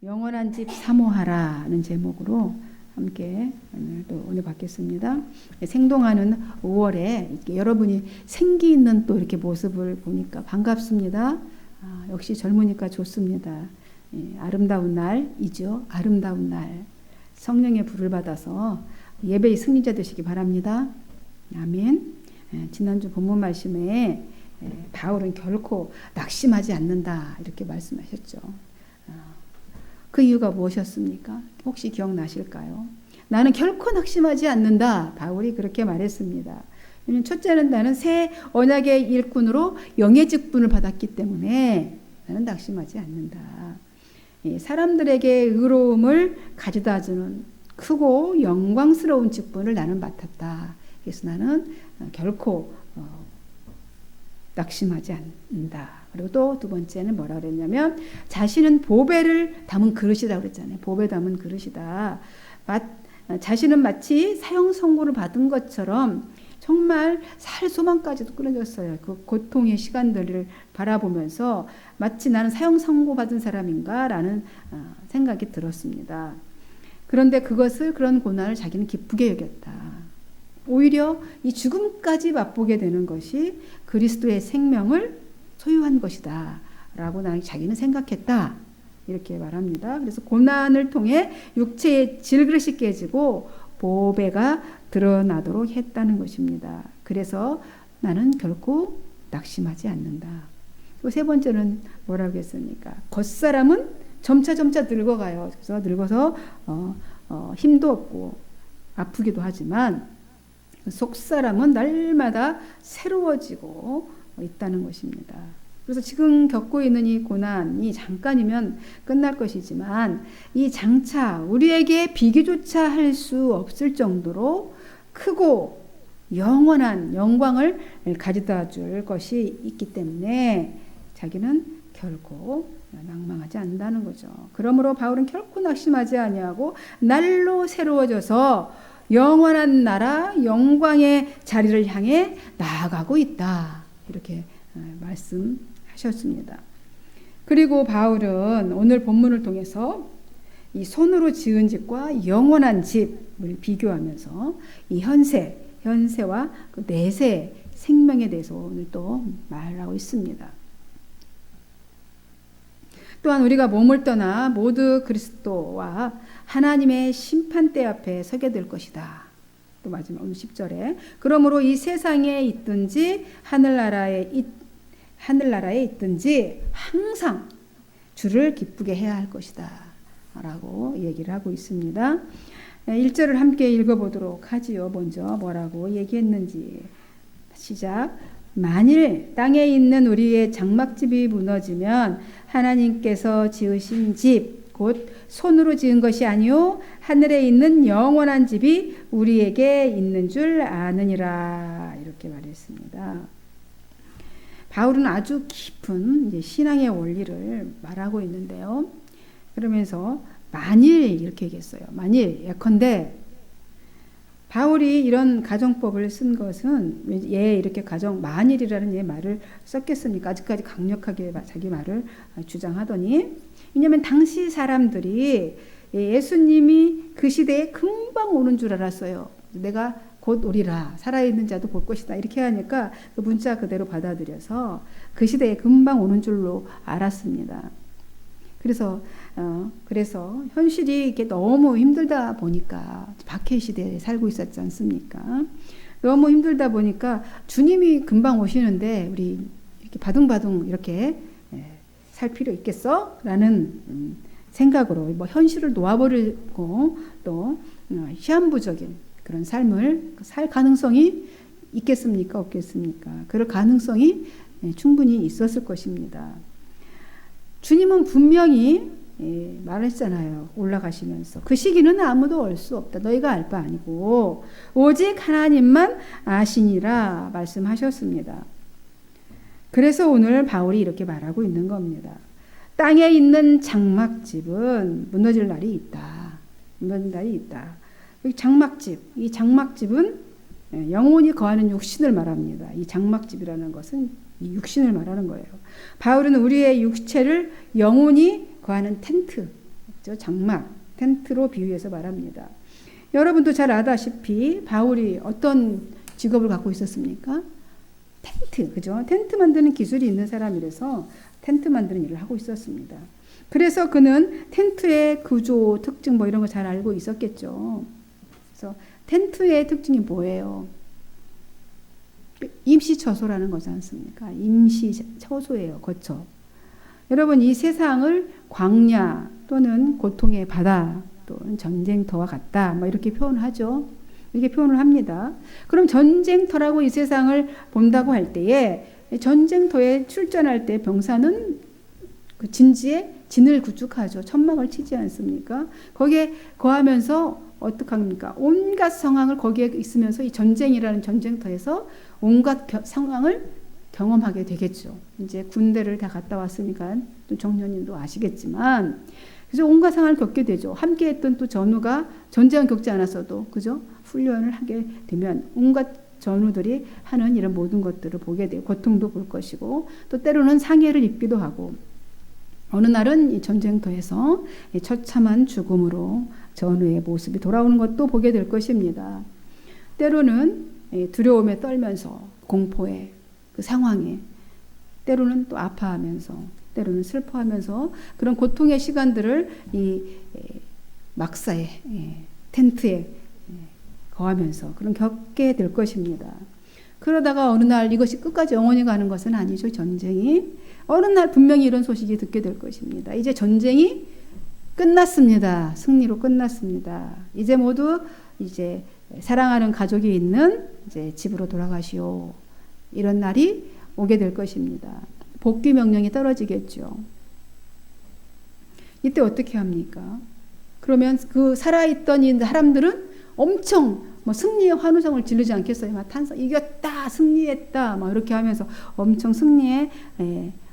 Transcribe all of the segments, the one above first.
영원한 집 사모하라는 제목으로 함께 오늘 받겠습니다. 생동하는 5월에 여러분이 생기 있는 또 이렇게 모습을 보니까 반갑습니다. 역시 젊으니까 좋습니다. 아름다운 날이죠. 아름다운 날. 성령의 불을 받아서 예배의 승리자 되시기 바랍니다. 아멘. 지난주 본문 말씀에 바울은 결코 낙심하지 않는다 이렇게 말씀하셨죠. 그 이유가 무엇이었습니까? 혹시 기억나실까요? 나는 결코 낙심하지 않는다. 바울이 그렇게 말했습니다. 첫째는 나는 새 언약의 일꾼으로 영의 직분을 받았기 때문에 나는 낙심하지 않는다. 사람들에게 의로움을 가져다 주는 크고 영광스러운 직분을 나는 맡았다. 그래서 나는 결코 낙심하지 않는다. 그리고 또 두 번째는 뭐라 그랬냐면 자신은 보배를 담은 그릇이다 그랬잖아요. 보배 담은 그릇이다. 자신은 마치 사형 선고를 받은 것처럼 정말 살 소망까지도 끊어졌어요. 그 고통의 시간들을 바라보면서 마치 나는 사형 선고 받은 사람인가라는 생각이 들었습니다. 그런데 그런 고난을 자기는 기쁘게 여겼다. 오히려 이 죽음까지 맛보게 되는 것이 그리스도의 생명을 소유한 것이다 라고 자기는 생각했다 이렇게 말합니다. 그래서 고난을 통해 육체의 질그릇이 깨지고 보배가 드러나도록 했다는 것입니다. 그래서 나는 결코 낙심하지 않는다. 또 세 번째는 뭐라고 했습니까? 겉사람은 점차 늙어가요. 그래서 늙어서 힘도 없고 아프기도 하지만 속사람은 날마다 새로워지고 있다는 것입니다. 그래서 지금 겪고 있는 이 고난이 잠깐이면 끝날 것이지만 이 장차 우리에게 비교조차 할 수 없을 정도로 크고 영원한 영광을 가져다 줄 것이 있기 때문에 자기는 결코 낭망하지 않는다는 거죠. 그러므로 바울은 결코 낙심하지 아니하고 날로 새로워져서 영원한 나라 영광의 자리를 향해 나아가고 있다. 이렇게 말씀하셨습니다. 그리고 바울은 오늘 본문을 통해서 이 손으로 지은 집과 영원한 집을 비교하면서 이 현세와 그 내세 생명에 대해서 오늘 또 말하고 있습니다. 또한 우리가 몸을 떠나 모두 그리스도와 하나님의 심판대 앞에 서게 될 것이다. 또 마지막 오늘 10절에 그러므로 이 세상에 있든지 하늘나라에 있든지 항상 주를 기쁘게 해야 할 것이다 라고 얘기를 하고 있습니다. 1절을 함께 읽어보도록 하지요. 먼저 뭐라고 얘기했는지 시작. 만일 땅에 있는 우리의 장막집이 무너지면 하나님께서 지으신 집 곧 손으로 지은 것이 아니요 하늘에 있는 영원한 집이 우리에게 있는 줄 아느니라 이렇게 말했습니다. 바울은 아주 깊은 이제 신앙의 원리를 말하고 있는데요. 그러면서 만일 이렇게 얘기했어요. 만일 예컨대 바울이 이런 가정법을 쓴 것은 이렇게 만일이라는 말을 썼겠습니까? 아직까지 강력하게 자기 말을 주장하더니 왜냐하면 당시 사람들이 예수님이 그 시대에 금방 오는 줄 알았어요. 내가 곧 오리라 살아있는 자도 볼 것이다 이렇게 하니까 그 문자 그대로 받아들여서 그 시대에 금방 오는 줄로 알았습니다. 그래서 현실이 이게 너무 힘들다 보니까 박해 시대에 살고 있었지 않습니까? 너무 힘들다 보니까 주님이 금방 오시는데 우리 이렇게 바둥바둥 이렇게 살 필요 있겠어? 라는 생각으로 현실을 놓아버리고 또 시한부적인 그런 삶을 살 가능성이 있겠습니까? 없겠습니까? 그럴 가능성이 충분히 있었을 것입니다. 주님은 분명히 말했잖아요. 올라가시면서 그 시기는 아무도 알 수 없다. 너희가 알 바 아니고 오직 하나님만 아시니라 말씀하셨습니다. 그래서 오늘 바울이 이렇게 말하고 있는 겁니다. 땅에 있는 장막집은 무너질 날이 있다. 무너질 날이 있다. 이 장막집은 영혼이 거하는 육신을 말합니다. 이 장막집이라는 것은 이 육신을 말하는 거예요. 바울은 우리의 육체를 영혼이 거하는 텐트, 장막, 텐트로 비유해서 말합니다. 여러분도 잘 아다시피 바울이 어떤 직업을 갖고 있었습니까? 텐트, 그죠? 텐트 만드는 기술이 있는 사람이라서 텐트 만드는 일을 하고 있었습니다. 그래서 그는 텐트의 구조, 특징 뭐 이런 거 잘 알고 있었겠죠. 그래서 텐트의 특징이 뭐예요? 임시처소라는 거지 않습니까? 임시처소예요. 거처. 여러분, 이 세상을 광야 또는 고통의 바다 또는 전쟁터와 같다 뭐 이렇게 표현하죠. 이렇게 표현을 합니다. 그럼 전쟁터라고 이 세상을 본다고 할 때에 전쟁터에 출전할 때 병사는 그 진지에 진을 구축하죠. 천막을 치지 않습니까? 거기에 거하면서 어떡합니까? 온갖 상황을 거기에 있으면서 이 전쟁이라는 전쟁터에서 온갖 상황을 경험하게 되겠죠. 이제 군대를 다 갔다 왔으니까 또 정년님도 아시겠지만, 그래서 온갖 상황을 겪게 되죠. 함께했던 또 전우가 전쟁을 겪지 않았어도, 그죠? 훈련을 하게 되면 온갖 전우들이 하는 이런 모든 것들을 보게 돼요. 고통도 볼 것이고, 또 때로는 상해를 입기도 하고, 어느 날은 이 전쟁터에서 이 처참한 죽음으로 전우의 모습이 돌아오는 것도 보게 될 것입니다. 때로는 두려움에 떨면서 공포에 그 상황에 때로는 또 아파하면서 때로는 슬퍼하면서 그런 고통의 시간들을 이 막사에 텐트에 거하면서 그런 겪게 될 것입니다. 그러다가 어느 날 이것이 끝까지 영원히 가는 것은 아니죠. 전쟁이 어느 날 분명히 이런 소식이 듣게 될 것입니다. 이제 전쟁이 끝났습니다. 승리로 끝났습니다. 이제 모두 이제 사랑하는 가족이 있는 이제 집으로 돌아가시오. 이런 날이 오게 될 것입니다. 복귀 명령이 떨어지겠죠. 이때 어떻게 합니까? 그러면 그 살아있던 이 사람들은 엄청 뭐 승리의 환호성을 지르지 않겠어요? 막 탄성, 이겼다, 승리했다, 막 이렇게 하면서 엄청 승리의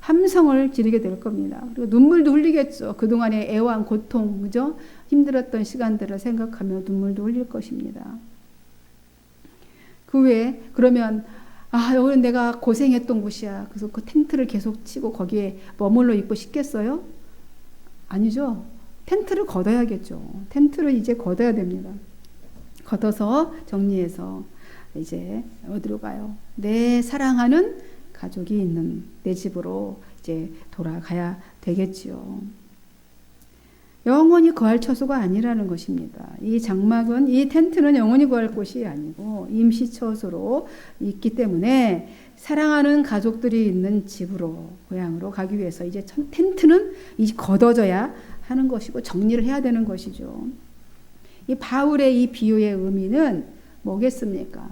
함성을 지르게 될 겁니다. 그리고 눈물도 흘리겠죠. 그동안의 애환, 고통, 그죠? 힘들었던 시간들을 생각하며 눈물도 흘릴 것입니다. 그 외에 그러면 여기는 내가 고생했던 곳이야. 그래서 그 텐트를 계속 치고 거기에 머물러 있고 싶겠어요? 아니죠. 텐트를 걷어야겠죠. 텐트를 이제 걷어야 됩니다. 걷어서 정리해서 이제 어디로 가요? 내 사랑하는 가족이 있는 내 집으로 이제 돌아가야 되겠지요. 영원히 거할 처소가 아니라는 것입니다. 이 장막은, 이 텐트는 영원히 거할 곳이 아니고 임시처소로 있기 때문에 사랑하는 가족들이 있는 집으로, 고향으로 가기 위해서 이제 텐트는 이제 걷어져야 하는 것이고 정리를 해야 되는 것이죠. 이 바울의 이 비유의 의미는 뭐겠습니까?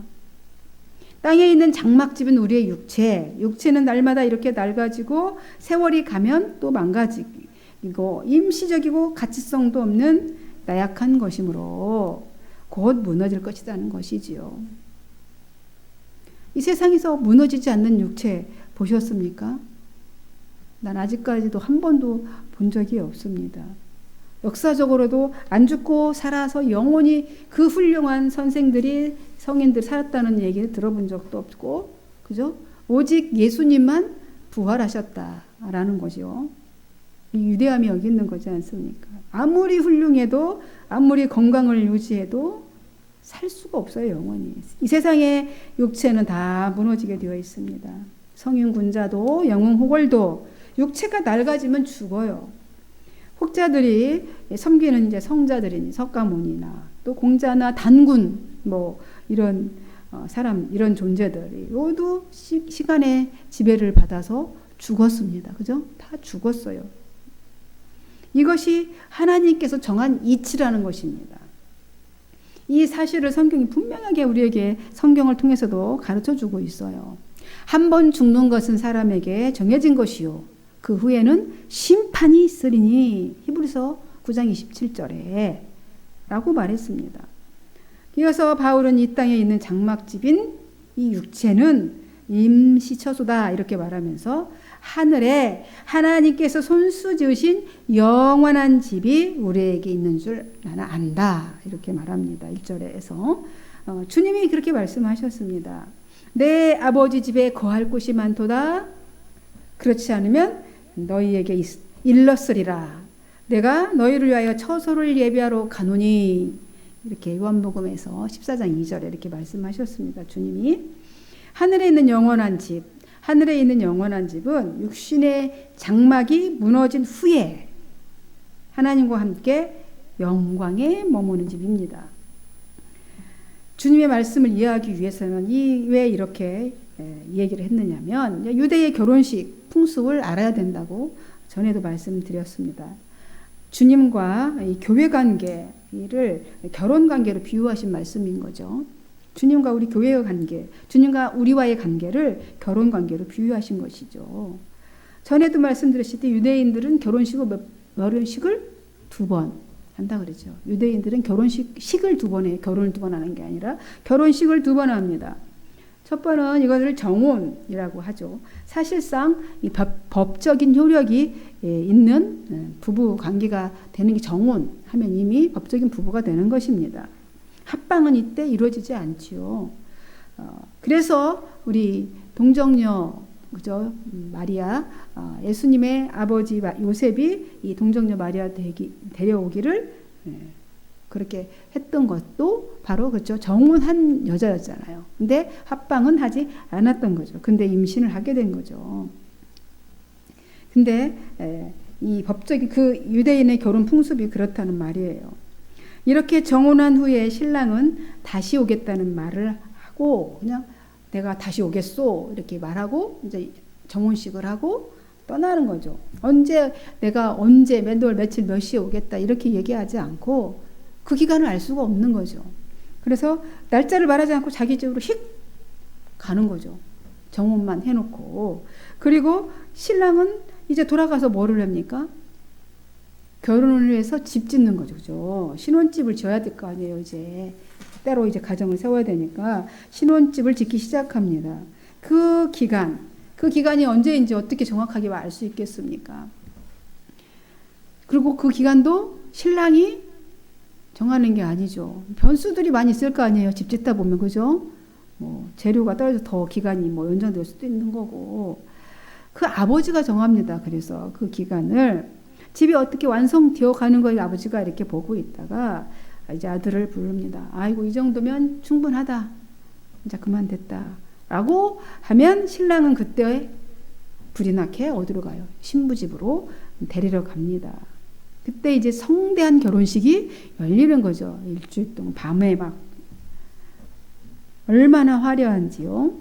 땅에 있는 장막집은 우리의 육체는 날마다 이렇게 낡아지고 세월이 가면 또 망가지고 임시적이고 가치성도 없는 나약한 것이므로 곧 무너질 것이라는 것이지요. 이 세상에서 무너지지 않는 육체 보셨습니까? 난 아직까지도 한 번도 본 적이 없습니다. 역사적으로도 안 죽고 살아서 영원히 그 훌륭한 선생들이 성인들 살았다는 얘기를 들어본 적도 없고, 그죠? 오직 예수님만 부활하셨다라는 것이요. 이 유대함이 여기 있는 거지 않습니까? 아무리 훌륭해도 아무리 건강을 유지해도 살 수가 없어요. 영원히. 이 세상의 육체는 다 무너지게 되어 있습니다. 성인 군자도 영웅 호걸도 육체가 낡아지면 죽어요. 혹자들이 섬기는 이제 성자들인 석가모니나 또 공자나 단군 뭐 이런 사람 이런 존재들이 모두 시간의 지배를 받아서 죽었습니다. 그죠? 다 죽었어요. 이것이 하나님께서 정한 이치라는 것입니다. 이 사실을 성경이 분명하게 우리에게 성경을 통해서도 가르쳐 주고 있어요. 한 번 죽는 것은 사람에게 정해진 것이요. 그 후에는 심판이 있으리니 히브리서 9장 27절에 라고 말했습니다. 이어서 바울은 이 땅에 있는 장막집인 이 육체는 임시처소다 이렇게 말하면서 하늘에 하나님께서 손수 지으신 영원한 집이 우리에게 있는 줄 나는 안다 이렇게 말합니다. 1절에서 주님이 그렇게 말씀하셨습니다. 내 아버지 집에 거할 곳이 많도다. 그렇지 않으면 너희에게 일렀으리라. 내가 너희를 위하여 처소를 예비하러 가노니 이렇게 요한복음에서 14장 2절에 이렇게 말씀하셨습니다. 주님이 하늘에 있는 영원한 집, 하늘에 있는 영원한 집은 육신의 장막이 무너진 후에 하나님과 함께 영광에 머무는 집입니다. 주님의 말씀을 이해하기 위해서는 왜 이렇게 얘기를 했느냐면 유대의 결혼식 풍습을 알아야 된다고 전에도 말씀드렸습니다. 주님과 이 교회 관계를 결혼 관계로 비유하신 말씀인 거죠. 주님과 우리 교회의 관계, 주님과 우리와의 관계를 결혼 관계로 비유하신 것이죠. 전에도 말씀드렸을 유대인들은 결혼식을 2번 한다 그러죠. 유대인들은 식을 2번 해요. 결혼을 2번 하는 게 아니라 결혼식을 2번 합니다. 첫 번은 이것을 정혼이라고 하죠. 사실상 이 법적인 효력이 있는 부부 관계가 되는 게 정혼하면 이미 법적인 부부가 되는 것입니다. 합방은 이때 이루어지지 않지요. 그래서 우리 동정녀 그죠? 마리아, 예수님의 아버지 요셉이 이 동정녀 마리아 데려오기를 그렇게 했던 것도 바로 그렇죠. 정혼한 여자였잖아요. 근데 합방은 하지 않았던 거죠. 근데 임신을 하게 된 거죠. 근데 이 법적인 그 유대인의 결혼 풍습이 그렇다는 말이에요. 이렇게 정혼한 후에 신랑은 다시 오겠다는 말을 하고 그냥 내가 다시 오겠소 이렇게 말하고 이제 정혼식을 하고 떠나는 거죠. 내가 언제 몇 월 며칠 몇 시에 오겠다 이렇게 얘기하지 않고 그 기간을 알 수가 없는 거죠. 그래서 날짜를 말하지 않고 자기 집으로 휙 가는 거죠. 정혼만 해놓고. 그리고 신랑은 이제 돌아가서 뭐를 합니까? 결혼을 위해서 집 짓는 거죠. 그죠? 신혼집을 지어야 될 거 아니에요, 이제. 때로 이제 가정을 세워야 되니까 신혼집을 짓기 시작합니다. 그 기간이 언제인지 어떻게 정확하게 알 수 있겠습니까? 그리고 그 기간도 신랑이 정하는 게 아니죠. 변수들이 많이 있을 거 아니에요. 집 짓다 보면, 그죠? 재료가 떨어져서 더 기간이 연장될 수도 있는 거고. 그 아버지가 정합니다. 그래서 그 기간을 집이 어떻게 완성되어 가는 걸 아버지가 이렇게 보고 있다가 이제 아들을 부릅니다. 아이고, 이 정도면 충분하다. 이제 그만 됐다. 라고 하면 신랑은 그때 불이 나게 어디로 가요? 신부집으로 데리러 갑니다. 그때 이제 성대한 결혼식이 열리는 거죠. 일주일 동안 밤에 막 얼마나 화려한지요.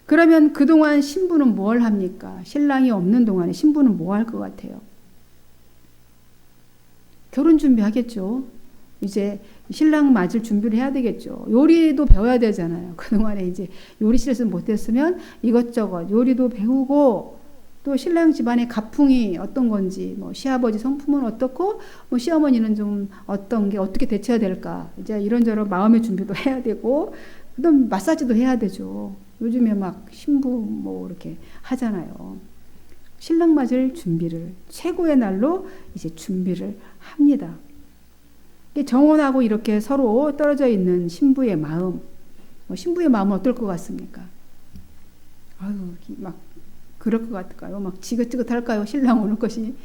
그러면 그동안 신부는 뭘 합니까? 신랑이 없는 동안에 신부는 뭐 할 것 같아요? 결혼 준비하겠죠. 이제 신랑 맞을 준비를 해야 되겠죠. 요리도 배워야 되잖아요. 그동안에 이제 요리실에서 못했으면 이것저것 요리도 배우고 또 신랑 집안의 가풍이 어떤 건지 시아버지 성품은 어떻고 시어머니는 좀 어떤 게 어떻게 대처해야 될까 이제 이런저런 마음의 준비도 해야 되고 그다음 마사지도 해야 되죠. 요즘에 막 신부 이렇게 하잖아요. 신랑 맞을 준비를 최고의 날로 이제 준비를 합니다. 정혼하고 이렇게 서로 떨어져 있는 신부의 마음, 신부의 마음은 어떨 것 같습니까? 아유, 막 그럴 것 같을까요? 막 지긋지긋할까요? 신랑 오는 것이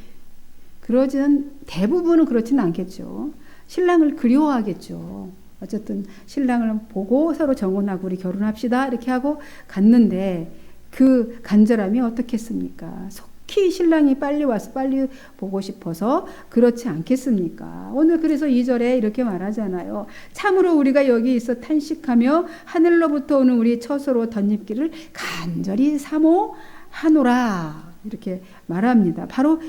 대부분은 그렇지는 않겠죠. 신랑을 그리워하겠죠. 어쨌든 신랑을 보고 서로 정혼하고 우리 결혼합시다 이렇게 하고 갔는데 그 간절함이 어떻겠습니까? 속히 신랑이 빨리 와서 빨리 보고 싶어서 그렇지 않겠습니까? 오늘 그래서 2절에 이렇게 말하잖아요. 참으로 우리가 여기 있어 탄식하며 하늘로부터 오는 우리 처소로 덧입기를 간절히 사모하노라 이렇게 말합니다. 바로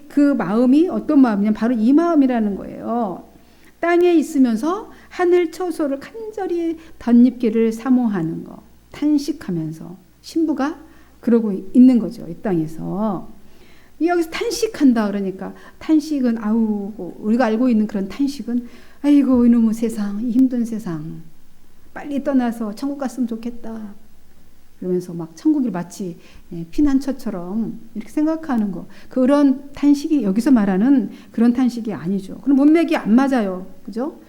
그 마음이 어떤 마음이냐면 바로 이 마음이라는 거예요. 땅에 있으면서 하늘 처소를 간절히 덧입기를 사모하는 거, 탄식하면서 신부가 그러고 있는 거죠. 이 땅에서. 여기서 탄식한다 그러니까 탄식은 우리가 알고 있는 그런 탄식은 아이고 이놈의 세상, 이 힘든 세상 빨리 떠나서 천국 갔으면 좋겠다. 그러면서 막 천국을 마치 피난처처럼 이렇게 생각하는 거. 그런 탄식이 여기서 말하는 그런 탄식이 아니죠. 그럼 문맥이 안 맞아요. 그죠?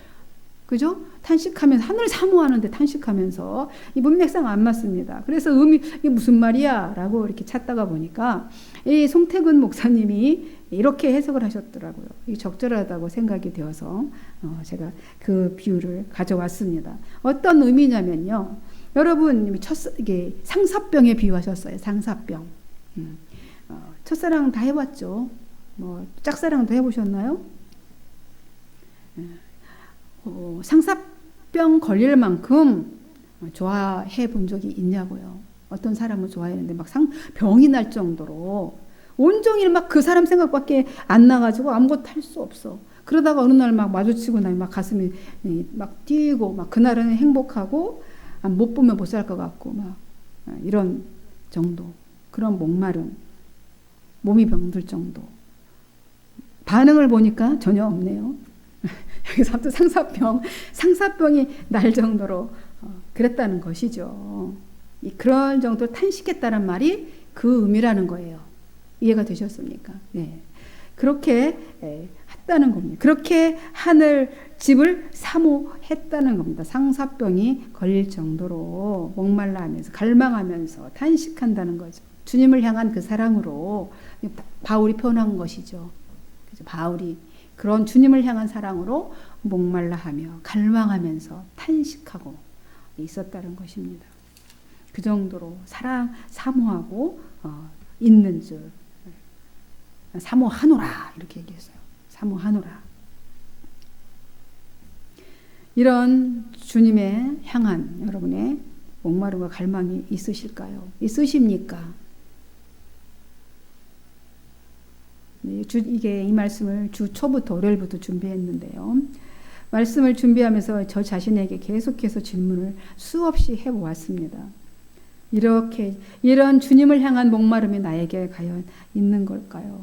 그죠? 탄식하면서, 하늘 사모하는데 탄식하면서 이 문맥상 안 맞습니다. 그래서 이게 무슨 말이야? 라고 이렇게 찾다가 보니까 이 송태근 목사님이 이렇게 해석을 하셨더라고요. 이게 적절하다고 생각이 되어서 제가 그 비유를 가져왔습니다. 어떤 의미냐면요. 여러분, 이게 상사병에 비유하셨어요. 상사병. 첫사랑 다 해봤죠? 뭐, 짝사랑도 해보셨나요? 상사병 걸릴 만큼 좋아해 본 적이 있냐고요. 어떤 사람을 좋아했는데 막 병이 날 정도로 온종일 막 그 사람 생각밖에 안 나가지고 아무것도 할 수 없어. 그러다가 어느 날 막 마주치고 나면 막 가슴이 막 뛰고 막 그날은 행복하고 못 보면 못 살 것 같고 막 이런 정도. 그런 목마름, 몸이 병들 정도. 반응을 보니까 전혀 없네요. 여기서 또 상사병이 날 정도로 그랬다는 것이죠. 그런 정도로 탄식했다는 말이 그 의미라는 거예요. 이해가 되셨습니까? 네. 그렇게 했다는 겁니다. 그렇게 하늘 집을 사모했다는 겁니다. 상사병이 걸릴 정도로 목말라 하면서 갈망하면서 탄식한다는 거죠. 주님을 향한 그 사랑으로 바울이 표현한 것이죠. 그래서 바울이 그런 주님을 향한 사랑으로 목말라하며 갈망하면서 탄식하고 있었다는 것입니다. 그 정도로 사모하고 있는 줄 사모하노라 이렇게 얘기했어요. 사모하노라. 이런 주님의 향한 여러분의 목마름과 갈망이 있으실까요? 있으십니까? 이게 이 말씀을 주 초부터 월요일부터 준비했는데요. 말씀을 준비하면서 저 자신에게 계속해서 질문을 수없이 해보았습니다. 이런 주님을 향한 목마름이 나에게 과연 있는 걸까요?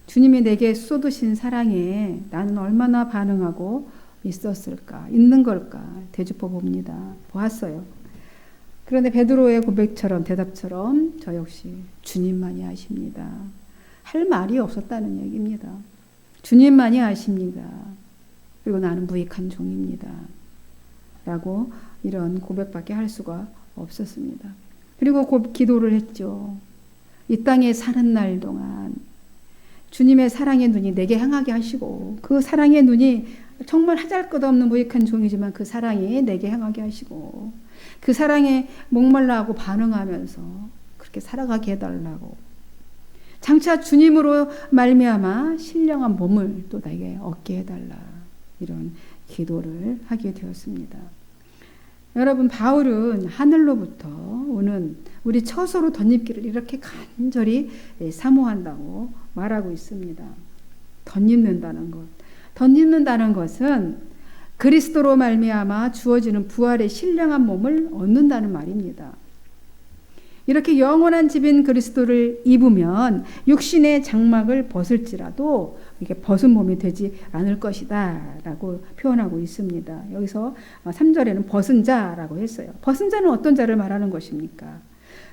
주님이 내게 쏟으신 사랑에 나는 얼마나 반응하고 있었을까? 있는 걸까? 되짚어 보았어요. 그런데 베드로의 고백처럼 대답처럼 저 역시 주님만이 아십니다. 할 말이 없었다는 얘기입니다. 주님만이 아십니다. 그리고 나는 무익한 종입니다. 라고 이런 고백밖에 할 수가 없었습니다. 그리고 기도를 했죠. 이 땅에 사는 날 동안 주님의 사랑의 눈이 내게 향하게 하시고 그 사랑의 눈이 정말 하잘것없는 무익한 종이지만 그 사랑이 내게 향하게 하시고 그 사랑에 목말라하고 반응하면서 그렇게 살아가게 해달라고 장차 주님으로 말미암아 신령한 몸을 또 나에게 얻게 해달라 이런 기도를 하게 되었습니다. 여러분 바울은 하늘로부터 오는 우리 처소로 덧입기를 이렇게 간절히 사모한다고 말하고 있습니다. 덧입는다는 것. 덧입는다는 것은 그리스도로 말미암아 주어지는 부활의 신령한 몸을 얻는다는 말입니다. 이렇게 영원한 집인 그리스도를 입으면 육신의 장막을 벗을지라도 이게 벗은 몸이 되지 않을 것이다 라고 표현하고 있습니다. 여기서 3절에는 벗은 자라고 했어요. 벗은 자는 어떤 자를 말하는 것입니까?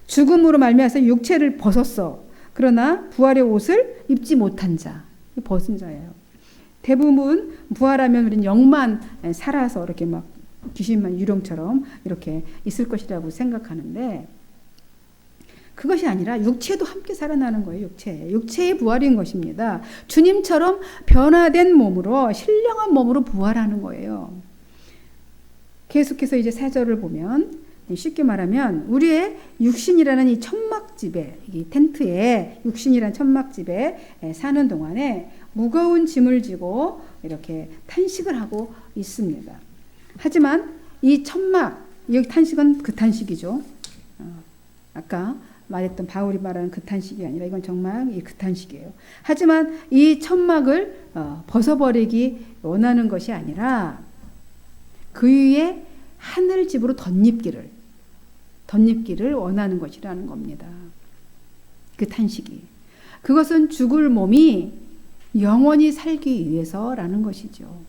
죽음으로 말미암아서 육체를 벗었어. 그러나 부활의 옷을 입지 못한 자. 벗은 자예요. 대부분 부활하면 우리는 영만 살아서 이렇게 막 귀신만 유령처럼 이렇게 있을 것이라고 생각하는데 그것이 아니라 육체도 함께 살아나는 거예요. 육체의 부활인 것입니다. 주님처럼 변화된 몸으로 신령한 몸으로 부활하는 거예요. 계속해서 이제 4절을 보면 쉽게 말하면 우리의 육신이라는 이 천막집에 이 텐트에 육신이라는 천막집에 사는 동안에 무거운 짐을 지고 이렇게 탄식을 하고 있습니다. 하지만 이 천막 여기 탄식은 그 탄식이죠. 아까 말했던 바울이 말하는 그 탄식이 아니라 이건 정말 이 그 탄식이에요. 하지만 이 천막을 벗어버리기 원하는 것이 아니라 그 위에 하늘집으로 덧입기를 원하는 것이라는 겁니다. 그 탄식이. 그것은 죽을 몸이 영원히 살기 위해서라는 것이죠.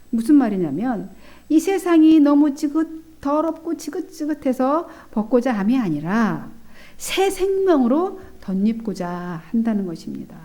무슨 말이냐면 이 세상이 너무 더럽고 지긋지긋해서 벗고자 함이 아니라 새 생명으로 덧입고자 한다는 것입니다.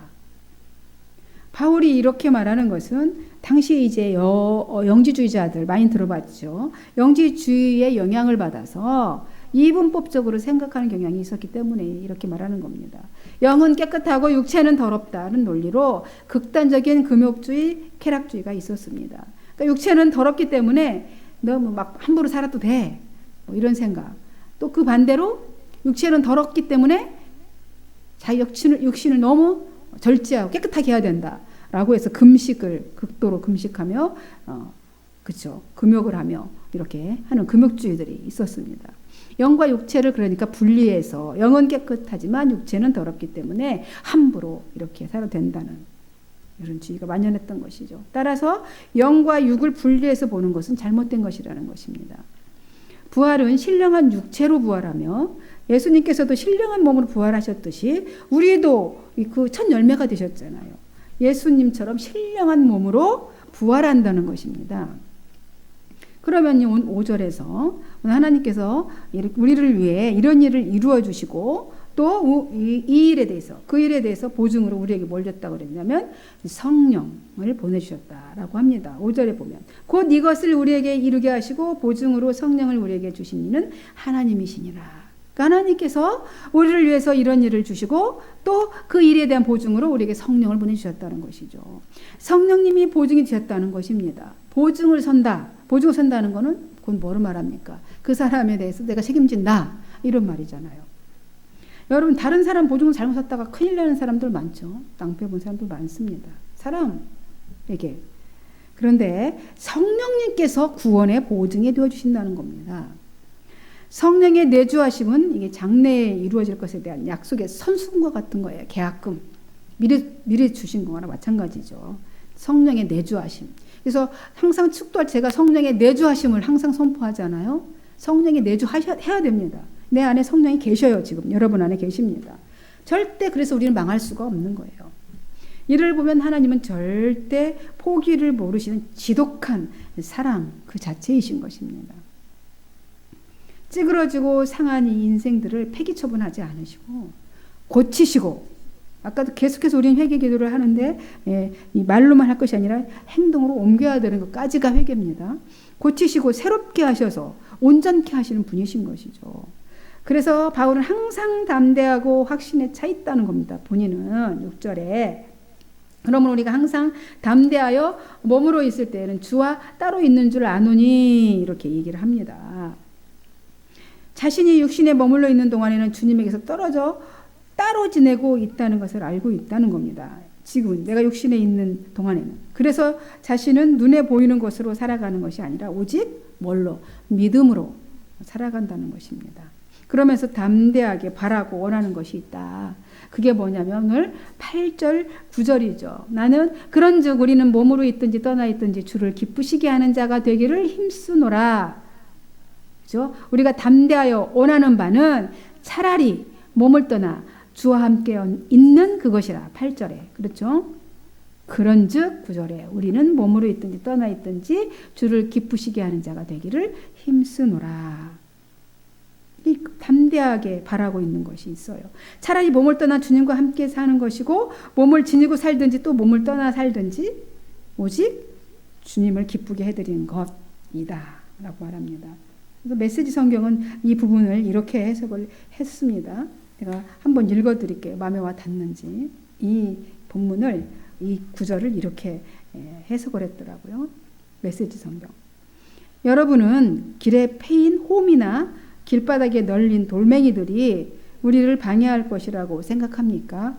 바울이 이렇게 말하는 것은 당시 이제 영지주의자들 많이 들어봤죠. 영지주의의 영향을 받아서 이분법적으로 생각하는 경향이 있었기 때문에 이렇게 말하는 겁니다. 영은 깨끗하고 육체는 더럽다는 논리로 극단적인 금욕주의, 쾌락주의가 있었습니다. 그러니까 육체는 더럽기 때문에 너무 막 함부로 살아도 돼. 뭐 이런 생각. 또 그 반대로 육체는 더럽기 때문에 자기 육신을 너무 절제하고 깨끗하게 해야 된다라고 해서 금식을 극도로 금식하며 그렇죠. 금욕을 하며 이렇게 하는 금욕주의들이 있었습니다. 영과 육체를 그러니까 분리해서 영은 깨끗하지만 육체는 더럽기 때문에 함부로 이렇게 살아도 된다는 이런 주의가 만연했던 것이죠. 따라서 영과 육을 분리해서 보는 것은 잘못된 것이라는 것입니다. 부활은 신령한 육체로 부활하며 예수님께서도 신령한 몸으로 부활하셨듯이 우리도 그 첫 열매가 되셨잖아요. 예수님처럼 신령한 몸으로 부활한다는 것입니다. 그러면 5절에서 하나님께서 우리를 위해 이런 일을 이루어 주시고 또 이 일에 대해서 그 일에 대해서 보증으로 우리에게 뭘 줬다고 그랬냐면 성령을 보내주셨다라고 합니다. 5절에 보면 곧 이것을 우리에게 이루게 하시고 보증으로 성령을 우리에게 주신 이는 하나님이시니라. 그러니까 하나님께서 우리를 위해서 이런 일을 주시고 또 그 일에 대한 보증으로 우리에게 성령을 보내주셨다는 것이죠. 성령님이 보증이 되셨다는 것입니다. 보증을 선다. 보증을 선다는 것은 그건 뭐를 말합니까? 그 사람에 대해서 내가 책임진다. 이런 말이잖아요. 여러분 다른 사람 보증을 잘못 샀다가 큰일 나는 사람들 많죠. 낭패 본 사람들 많습니다. 사람에게. 그런데 성령님께서 구원의 보증이 되어주신다는 겁니다. 성령의 내주하심은 이게 장래에 이루어질 것에 대한 약속의 선수금과 같은 거예요. 계약금. 미리 주신 거나 마찬가지죠. 성령의 내주하심. 그래서 항상 축도할 제가 성령의 내주하심을 항상 선포하잖아요. 성령의 내주해야 됩니다. 내 안에 성령이 계셔요. 지금 여러분 안에 계십니다. 절대 그래서 우리는 망할 수가 없는 거예요. 이를 보면 하나님은 절대 포기를 모르시는 지독한 사랑 그 자체이신 것입니다. 찌그러지고 상한 이 인생들을 폐기 처분하지 않으시고 고치시고 아까도 계속해서 우리는 회개 기도를 하는데 이 말로만 할 것이 아니라 행동으로 옮겨야 되는 것까지가 회개입니다. 고치시고 새롭게 하셔서 온전케 하시는 분이신 것이죠. 그래서 바울은 항상 담대하고 확신에 차 있다는 겁니다. 본인은 6절에 그러면 우리가 항상 담대하여 몸으로 있을 때에는 주와 따로 있는 줄 아노니 이렇게 얘기를 합니다. 자신이 육신에 머물러 있는 동안에는 주님에게서 따로 지내고 있다는 것을 알고 있다는 겁니다. 지금 내가 육신에 있는 동안에는. 그래서 자신은 눈에 보이는 것으로 살아가는 것이 아니라 오직 뭘로? 믿음으로 살아간다는 것입니다. 그러면서 담대하게 바라고 원하는 것이 있다. 그게 뭐냐면 오늘 8절 9절이죠. 나는 그런즉 우리는 몸으로 있든지 떠나 있든지 주를 기쁘시게 하는 자가 되기를 힘쓰노라. 그렇죠? 우리가 담대하여 원하는 바는 차라리 몸을 떠나 주와 함께 있는 그것이라. 8절에. 그렇죠? 그런즉 9절에 우리는 몸으로 있든지 떠나 있든지 주를 기쁘시게 하는 자가 되기를 힘쓰노라. 담대하게 바라고 있는 것이 있어요. 차라리 몸을 떠나 주님과 함께 사는 것이고 몸을 지니고 살든지 또 몸을 떠나 살든지 오직 주님을 기쁘게 해드리는 것이다 라고 말합니다. 그래서 메시지 성경은 이 부분을 이렇게 해석을 했습니다. 제가 한번 읽어드릴게요. 마음에 와 닿는지. 이 본문을 이 구절을 이렇게 해석을 했더라고요. 메시지 성경. 여러분은 길에 패인 홈이나 길바닥에 널린 돌멩이들이 우리를 방해할 것이라고 생각합니까?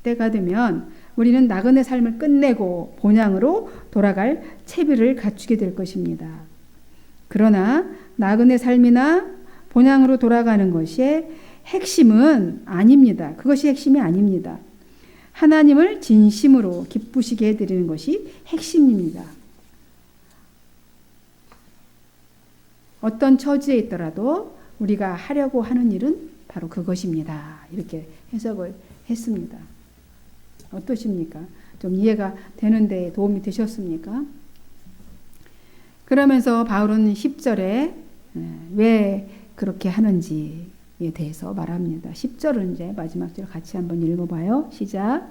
때가 되면 우리는 나그네 삶을 끝내고 본향으로 돌아갈 채비를 갖추게 될 것입니다. 그러나 나그네 삶이나 본향으로 돌아가는 것이 핵심은 아닙니다. 그것이 핵심이 아닙니다. 하나님을 진심으로 기쁘시게 해드리는 것이 핵심입니다. 어떤 처지에 있더라도 우리가 하려고 하는 일은 바로 그것입니다. 이렇게 해석을 했습니다. 어떠십니까? 좀 이해가 되는데 도움이 되셨습니까? 그러면서 바울은 10절에 왜 그렇게 하는지에 대해서 말합니다. 10절은 이제 마지막 절 같이 한번 읽어봐요. 시작.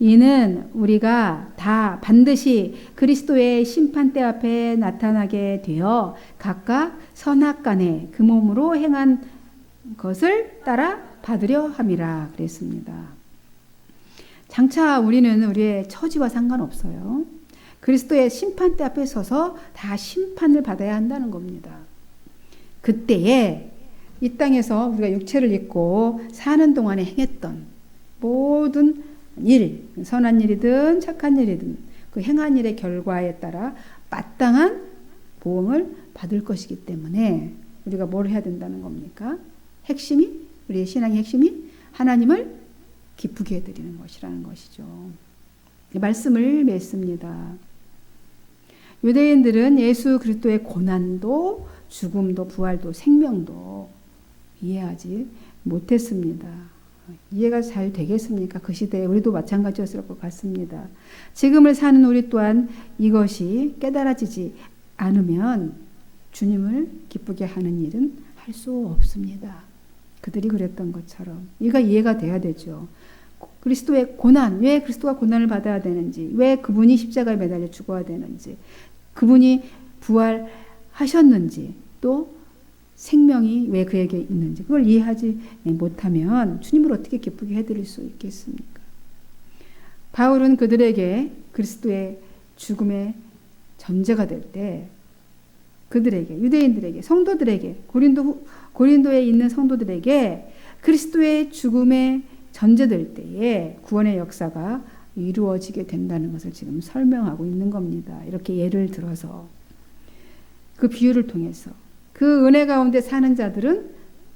이는 우리가 다 반드시 그리스도의 심판대 앞에 나타나게 되어 각각 선악간에 그 몸으로 행한 것을 따라 받으려 함이라 그랬습니다. 장차 우리는 우리의 처지와 상관없어요. 그리스도의 심판대 앞에 서서 다 심판을 받아야 한다는 겁니다. 그때에 이 땅에서 우리가 육체를 입고 사는 동안에 행했던 모든 일, 선한 일이든 착한 일이든 그 행한 일의 결과에 따라 마땅한 보응을 받을 것이기 때문에 우리가 뭘 해야 된다는 겁니까? 핵심이, 우리의 신앙의 핵심이 하나님을 기쁘게 해드리는 것이라는 것이죠. 말씀을 맺습니다. 유대인들은 예수 그리스도의 고난도 죽음도 부활도 생명도 이해하지 못했습니다. 이해가 잘 되겠습니까? 그 시대에 우리도 마찬가지였을 것 같습니다. 지금을 사는 우리 또한 이것이 깨달아지지 않으면 주님을 기쁘게 하는 일은 할 수 없습니다. 그들이 그랬던 것처럼 이가 이해가 돼야 되죠. 그리스도의 고난, 왜 그리스도가 고난을 받아야 되는지, 왜 그분이 십자가에 매달려 죽어야 되는지, 그분이 부활하셨는지, 또 생명이 왜 그에게 있는지 그걸 이해하지 못하면 주님을 어떻게 기쁘게 해드릴 수 있겠습니까? 바울은 그들에게 그리스도의 죽음의 전제가 될 때 그들에게, 유대인들에게, 성도들에게, 고린도에 있는 성도들에게 그리스도의 죽음의 전제될 때에 구원의 역사가 이루어지게 된다는 것을 지금 설명하고 있는 겁니다. 이렇게 예를 들어서 그 비유를 통해서 그 은혜 가운데 사는 자들은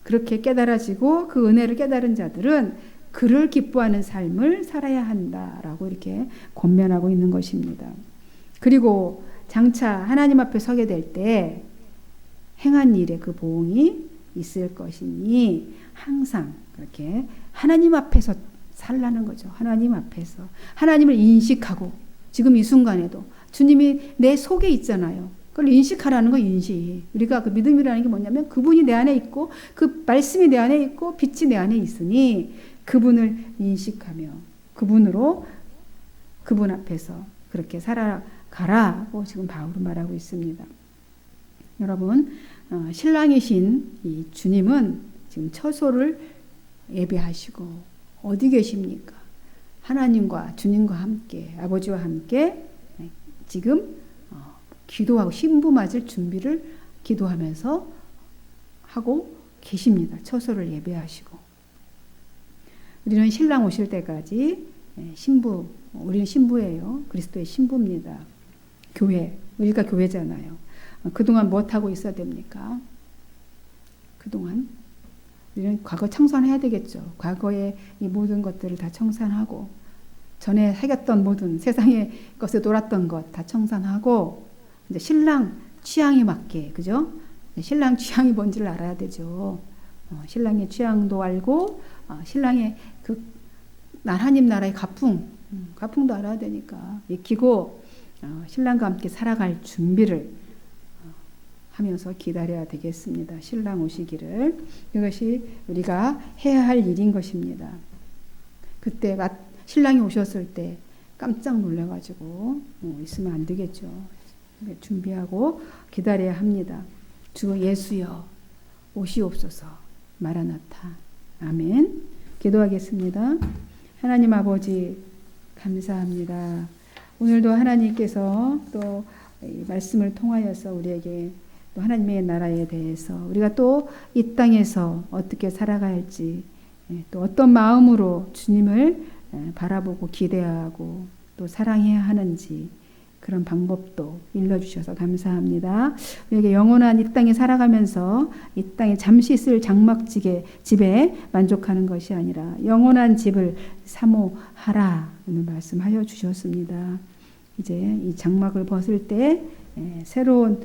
그렇게 깨달아지고 그 은혜를 깨달은 자들은 그를 기뻐하는 삶을 살아야 한다라고 이렇게 권면하고 있는 것입니다. 그리고 장차 하나님 앞에 서게 될 때 행한 일에 그 보응이 있을 것이니 항상 그렇게 하나님 앞에서 살라는 거죠. 하나님 앞에서 하나님을 인식하고 지금 이 순간에도 주님이 내 속에 있잖아요. 그걸 인식하라는 거, 인식. 우리가 그 믿음이라는 게 뭐냐면 그분이 내 안에 있고 그 말씀이 내 안에 있고 빛이 내 안에 있으니 그분을 인식하며 그분으로 그분 앞에서 그렇게 살아가라고 지금 바울은 말하고 있습니다. 여러분, 신랑이신 이 주님은 지금 처소를 예배하시고 어디 계십니까? 하나님과 주님과 함께, 아버지와 함께 지금 기도하고 신부 맞을 준비를 기도하면서 하고 계십니다. 처소를 예배하시고. 우리는 신랑 오실 때까지 신부, 우리는 신부예요. 그리스도의 신부입니다. 교회, 우리가 교회잖아요. 그동안 뭐 하고 있어야 됩니까? 그동안 우리는 과거 청산해야 되겠죠. 과거의 이 모든 것들을 다 청산하고 전에 사귀었던 모든 세상의 것에 놀았던 것 다 청산하고 이제 신랑 취향에 맞게, 그죠? 신랑 취향이 뭔지를 알아야 되죠. 신랑의 취향도 알고 신랑의 그 하나님 나라의 가풍도 알아야 되니까 익히고 신랑과 함께 살아갈 준비를 하면서 기다려야 되겠습니다. 신랑 오시기를. 이것이 우리가 해야 할 일인 것입니다. 그때 신랑이 오셨을 때 깜짝 놀라가지고 있으면 안 되겠죠. 준비하고 기다려야 합니다. 주 예수여 오시옵소서. 마라나타. 아멘. 기도하겠습니다. 하나님 아버지 감사합니다. 오늘도 하나님께서 또 말씀을 통하여서 우리에게 또 하나님의 나라에 대해서 우리가 또 이 땅에서 어떻게 살아가야 할지 또 어떤 마음으로 주님을 바라보고 기대하고 또 사랑해야 하는지 그런 방법도 일러주셔서 감사합니다. 우리에게 영원한 이 땅에 살아가면서 이 땅에 잠시 있을 장막집에 만족하는 것이 아니라 영원한 집을 사모하라 오늘 말씀하여 주셨습니다. 이제 이 장막을 벗을 때 새로운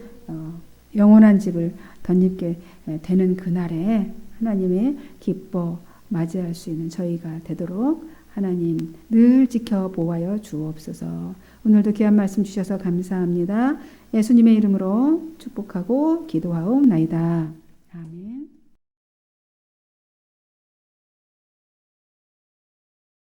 영원한 집을 덧입게 되는 그날에 하나님의 기뻐 맞이할 수 있는 저희가 되도록 하나님 늘 지켜보아여 주옵소서. 오늘도 귀한 말씀 주셔서 감사합니다. 예수님의 이름으로 축복하고 기도하옵나이다. 아멘.